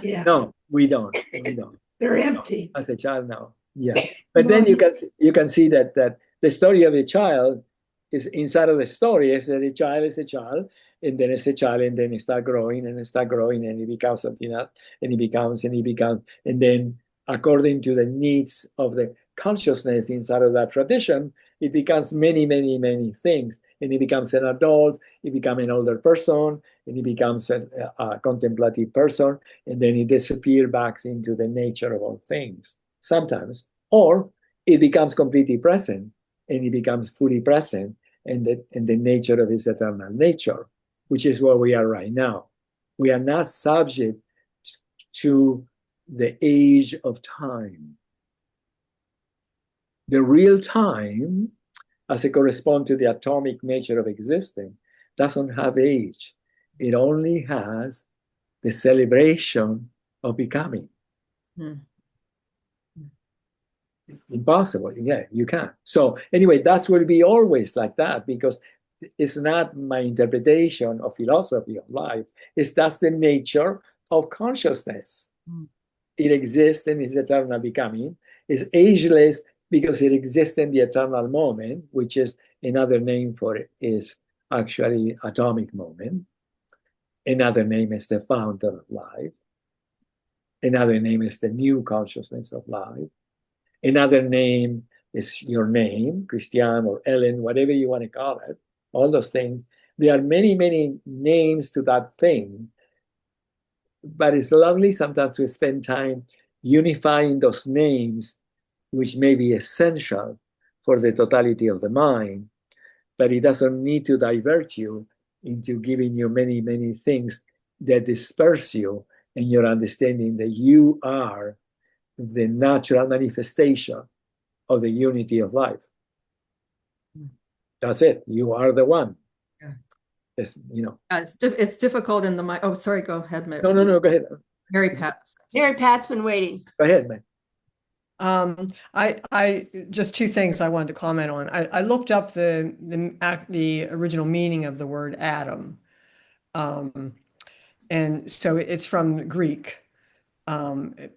Yeah, No, we don't. they're empty. As a child, no. Yeah, but then you can see that the story of a child is inside of the story is that a child is a child, and then it's a child, and then it start growing and it start growing, and it becomes something else, and it becomes, and then according to the needs of the consciousness inside of that tradition, it becomes many, many, many things, and it becomes an adult, it becomes an older person, and it becomes a contemplative person, and then it disappears back into the nature of all things sometimes, or it becomes completely present, and it becomes fully present in the nature of its eternal nature, which is where we are right now. We are not subject to the age of time. The real time, as it corresponds to the atomic nature of existence, doesn't have age. It only has the celebration of becoming. Impossible. Yeah, you can't. So anyway, that will be always like that, because it's not my interpretation of philosophy of life. That's the nature of consciousness. It exists in its eternal becoming. It's ageless because it exists in the eternal moment, which is another name for it is actually atomic moment. Another name is the fountain of life. Another name is the new consciousness of life. Another name is your name, Christian or Ellen, whatever you want to call it, all those things. There are many, many names to that thing, but it's lovely sometimes to spend time unifying those names, which may be essential for the totality of the mind, but it doesn't need to divert you into giving you many, many things that disperse you in your understanding that you are the natural manifestation of the unity of life. That's it. You are the one. Yeah. It's, it's difficult in the mind. Oh, sorry. Go ahead, No, go ahead. Mary Pat. Mary Pat's been waiting. Go ahead, man. I just two things I wanted to comment on. I looked up the original meaning of the word atom. And so it's from Greek, the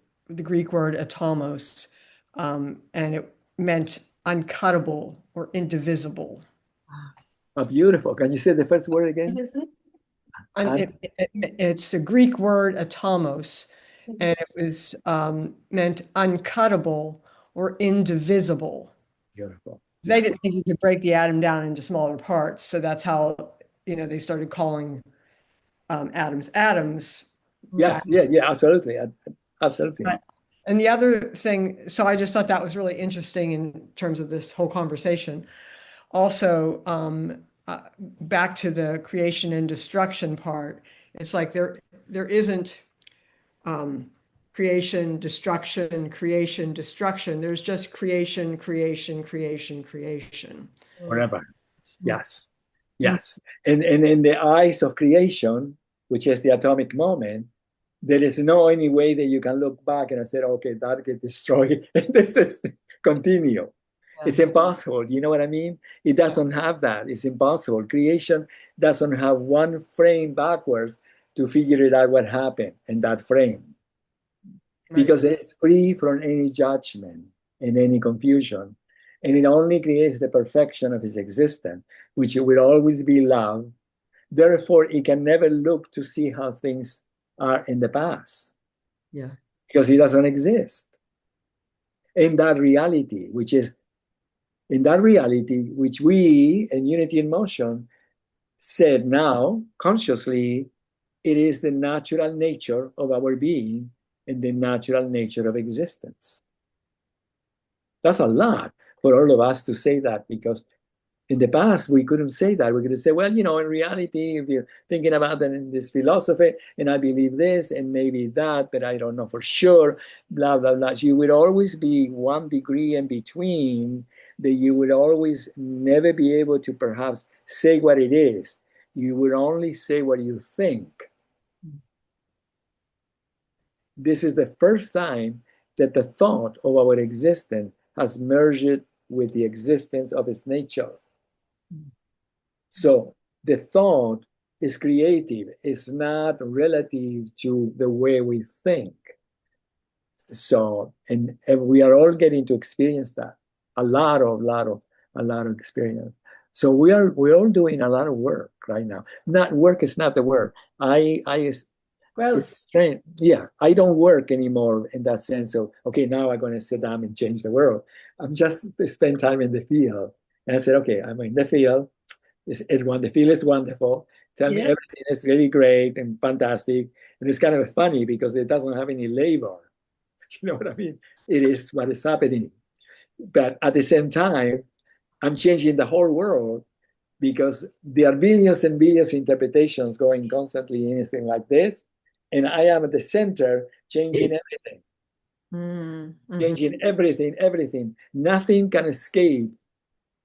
Greek word atomos, and it meant uncuttable or indivisible. Oh, beautiful. Can you say the first word What again? is it? It's the Greek word atomos, and it was meant uncuttable or indivisible. Beautiful. They didn't think you could break the atom down into smaller parts, so that's how they started calling atoms atoms. Yes, yeah, absolutely. Absolutely. And the other thing, so I just thought that was really interesting in terms of this whole conversation. Also, back to the creation and destruction part, it's like there isn't creation, destruction. There's just creation, creation. Forever. Yes. Yes. And in the eyes of creation, which is the atomic moment, there is no any way that you can look back and say, okay, that get destroyed and this is continue. It's impossible. You know what I mean? It doesn't have that. It's impossible. Creation doesn't have one frame backwards to figure it out what happened in that frame. Because it's free from any judgment and any confusion. And it only creates the perfection of its existence, which will always be love. Therefore, it can never look to see how things are in the past. Yeah. Because it doesn't exist. In that reality, which we in Unity in Motion said now, consciously, it is the natural nature of our being and the natural nature of existence. That's a lot for all of us to say that, because in the past we couldn't say that. We could say, well, in reality, if you're thinking about it in this philosophy, and I believe this and maybe that, but I don't know for sure, blah, blah, blah. You would always be 1 degree in between, that you would always never be able to perhaps say what it is. You would only say what you think. This is the first time that the thought of our existence has merged with the existence of its nature. So the thought is creative. It's not relative to the way we think. So, and we are all getting to experience that. A lot of experience. So we're all doing a lot of work right now. Not work is not the word. It's strange. Yeah, I don't work anymore in that sense of, okay, now I'm going to sit down and change the world. I'm just spend time in the field. And I said, okay, I'm in the field. The field is wonderful. Tell me everything is really great and fantastic. And it's kind of funny because it doesn't have any labor. You know what I mean? It is what is happening. But at the same time, I'm changing the whole world, because there are billions and billions of interpretations going constantly, anything like this. And I am at the center, changing everything. Mm-hmm. Changing everything. Nothing can escape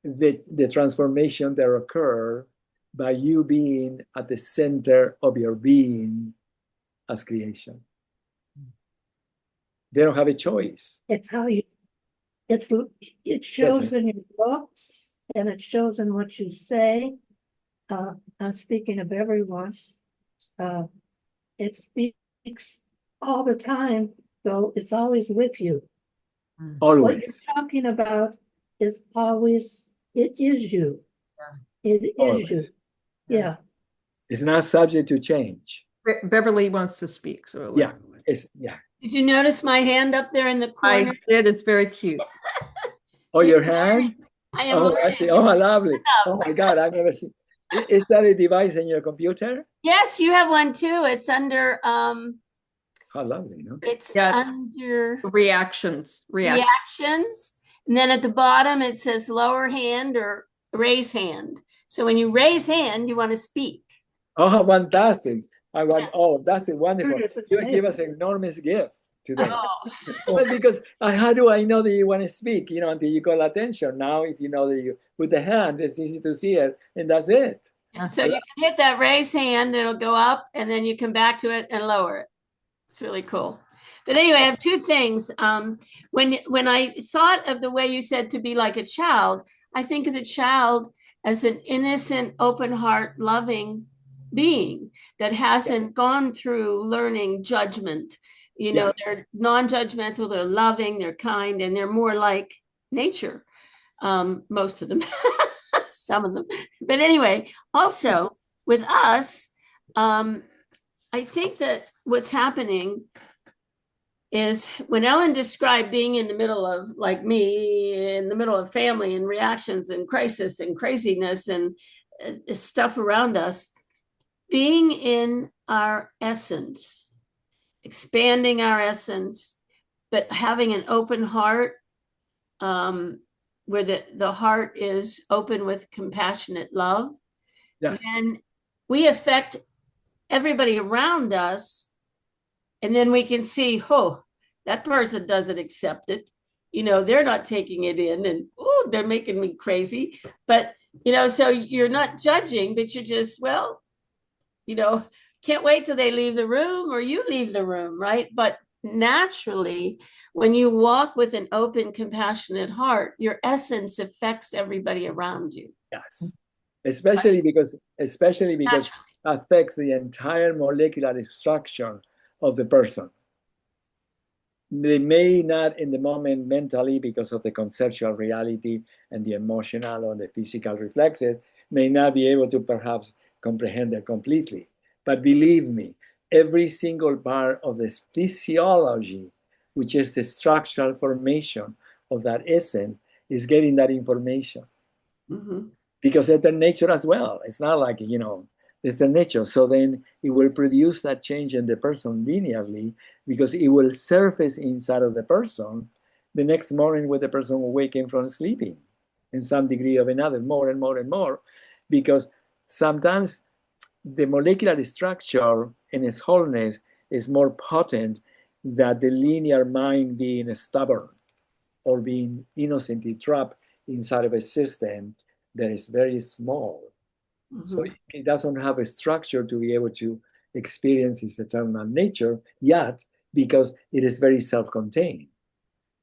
the transformation that occur by you being at the center of your being as creation. They don't have a choice. It's how it shows in your books, and it shows in what you say. I'm speaking of everyone. It speaks all the time, though it's always with you. Always. What you're talking about is always, it is you. It is Always. you. Yeah. It's not subject to change. Beverly wants to speak. So Yeah. Did you notice my hand up there in the corner? I did. It's very cute. Oh, your hand? I am. Oh, I see. Oh, lovely. Oh my God, I've never seen. Is that a device in your computer? Yes, you have one too. It's under How lovely, no? it's under reactions. And then at the bottom it says lower hand or raise hand. So when you raise hand, you want to speak. Oh, fantastic. Yes. Oh, that's wonderful. You give us an enormous gift today. Oh. But because how do I know that you want to speak, until you call attention? Now, if you know that you put the hand, it's easy to see it, and that's it. So you can hit that raise hand, it'll go up, and then you come back to it and lower it. It's really cool. But anyway, I have two things. When I thought of the way you said to be like a child, I think of the child as an innocent, open heart, loving being that hasn't gone through learning judgment. You know, Yes. they're non-judgmental, they're loving, they're kind, and they're more like nature. Most of them, some of them. But anyway, also with us, I think that what's happening is when Ellen described being in the middle of, like me, in the middle of family and reactions and crisis and craziness and stuff around us, being in our essence, expanding our essence, but having an open heart, where the heart is open with compassionate love, Yes. then we affect everybody around us. And then we can see, oh, that person doesn't accept it. You know, they're not taking it in, and oh, they're making me crazy. But, you know, so you're not judging, but you're just, well, you know, can't wait till they leave the room or you leave the room, right? But naturally, when you walk with an open, compassionate heart, your essence affects everybody around you. Yes. Especially because Naturally. affects the entire molecular structure of the person. They may not in the moment mentally, because of the conceptual reality and the emotional or the physical reflexes, may not be able to perhaps comprehend it completely. But believe me, every single part of this physiology, which is the structural formation of that essence, is getting that information. Mm-hmm. Because it's their nature as well. It's not like, you know, it's their nature. So then it will produce that change in the person linearly, because it will surface inside of the person the next morning when the person awaken from sleeping in some degree of another, more and more and more, because sometimes the molecular structure in its wholeness is more potent than the linear mind being stubborn or being innocently trapped inside of a system that is very small. Mm-hmm. So it doesn't have a structure to be able to experience its eternal nature yet, because it is very self-contained.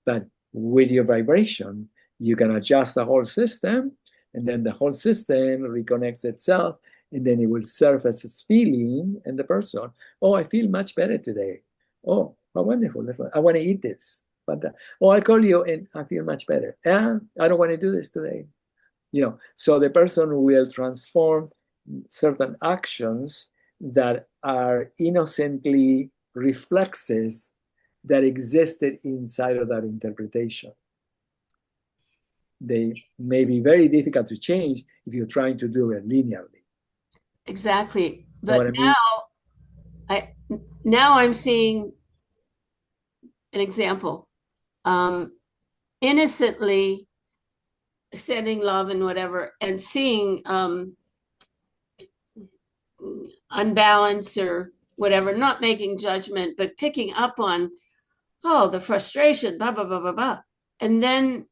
But with your vibration, you can adjust the whole system, and then the whole system reconnects itself, and then it will surface its feeling in the person. Oh, I feel much better today. Oh, how wonderful. I want to eat this. But oh, I call you and I feel much better. I don't want to do this today. You know, so the person will transform certain actions that are innocently reflexes that existed inside of that interpretation. They may be very difficult to change if you're trying to do it linearly. Exactly. Know what But I mean? now I'm seeing an example. Innocently sending love and whatever, and seeing unbalance or whatever, not making judgment, but picking up on, oh, the frustration, blah, blah, blah, blah, blah. And then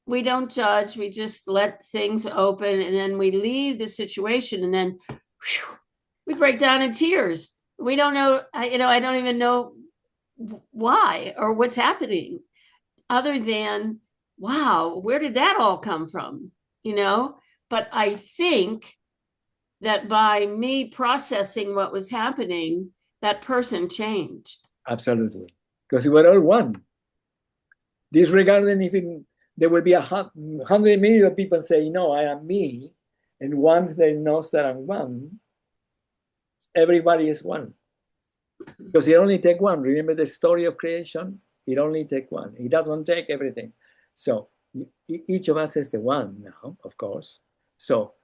we don't judge, we just let things open, and then we leave the situation, and then whew, we break down in tears. We don't know, I don't even know why or what's happening, other than, wow, where did that all come from? But I think that by me processing what was happening, that person changed. Absolutely. Because we're all one. Disregarding if there will be 100 million people say, no, I am me, and one that knows that I'm one, everybody is one. Because it only takes one. Remember the story of creation? It only takes one. It doesn't take everything. So each of us is the one now, of course. So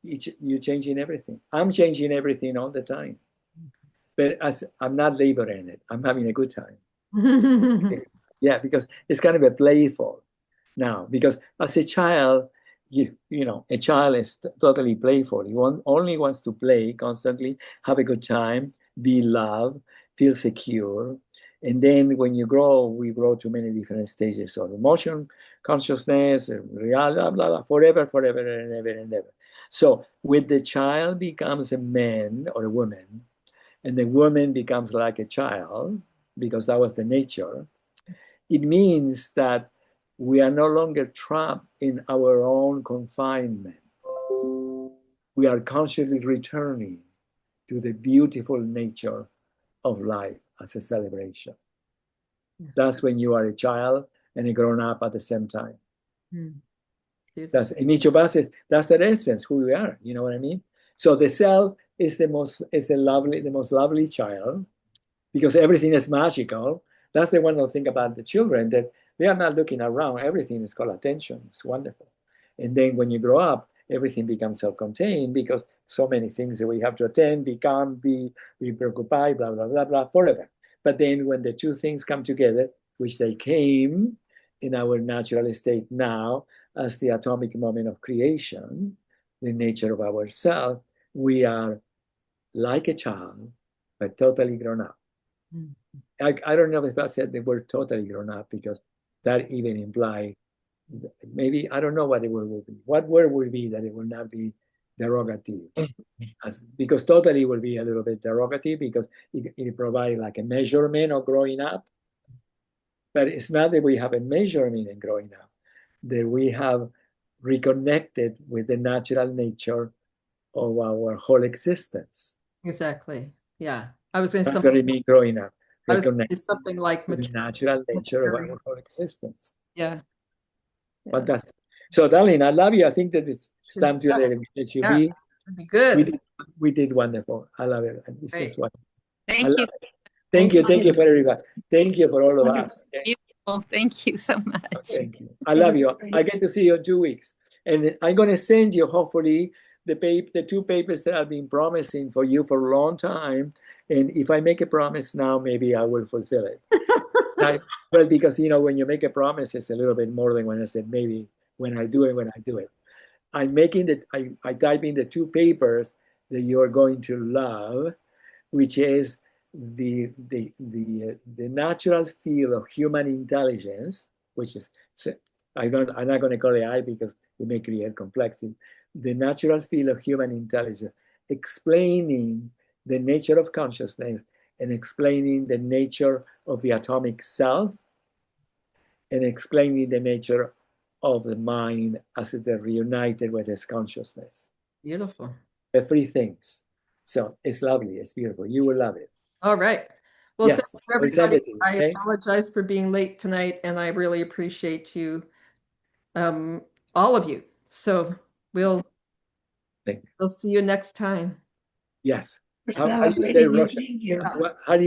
you're changing everything. I'm changing everything all the time. But as I'm not laboring it, I'm having a good time. Yeah, because it's kind of a playful now. Because as a child, you know, a child is totally playful. He only wants to play constantly, have a good time, be loved, feel secure. And then when you grow, we grow to many different stages of emotion, consciousness, real, blah, blah, blah, forever and ever and ever. So when the child becomes a man or a woman, and the woman becomes like a child, because that was the nature, it means that we are no longer trapped in our own confinement. We are consciously returning to the beautiful nature of life as a celebration. That's when you are a child and a grown-up at the same time. That's in each of us that's the essence who we are. You know what I mean? So the self is the most lovely child, because everything is magical. That's the wonderful thing about the children, that they are not looking around. Everything is called attention. It's wonderful. And then when you grow up, everything becomes self-contained, because so many things that we have to attend, become, be preoccupied, blah, blah, blah, blah, forever. But then when the two things come together, which they came in our natural state now, as the atomic moment of creation, the nature of ourself, we are like a child, but totally grown up. I don't know if I said the word totally grown up, because that even implies, maybe, I don't know what the word will be. What word will be that it will not be derogative? Because totally will be a little bit derogative, because it provides like a measurement of growing up. But it's not that we have a measurement in growing up, that we have reconnected with the natural nature of our whole existence. Exactly. Yeah. I was going to That's say what it means growing up. something like with the natural nature of our whole existence. Yeah. Fantastic. So, darling, I love you. I think that it's time to let you be. It'd be good. We did wonderful. I love it. This is what Thank you. Thank you for everybody. Thank you for all of us. Okay? Beautiful. Thank you so much. Thank you. I love you. I get to see you in 2 weeks, and I'm going to send you, hopefully, the two papers that I've been promising for you for a long time. And if I make a promise now, maybe I will fulfill it. Well, because when you make a promise, it's a little bit more than when I said maybe. When I do it, I'm making I type in the two papers that you're going to love, which is the natural field of human intelligence, which is, I'm not going to call it I, because it may create complexity. The natural field of human intelligence, explaining the nature of consciousness and explaining the nature of the atomic self and explaining the nature of the mind as it is reunited with its consciousness. Beautiful. The three things. So it's lovely. It's beautiful. You will love it. All right. Well, yes, thank you, everybody. okay? I apologize for being late tonight, and I really appreciate you, all of you. So we'll see you next time. Yes. How do you say Russia? How do you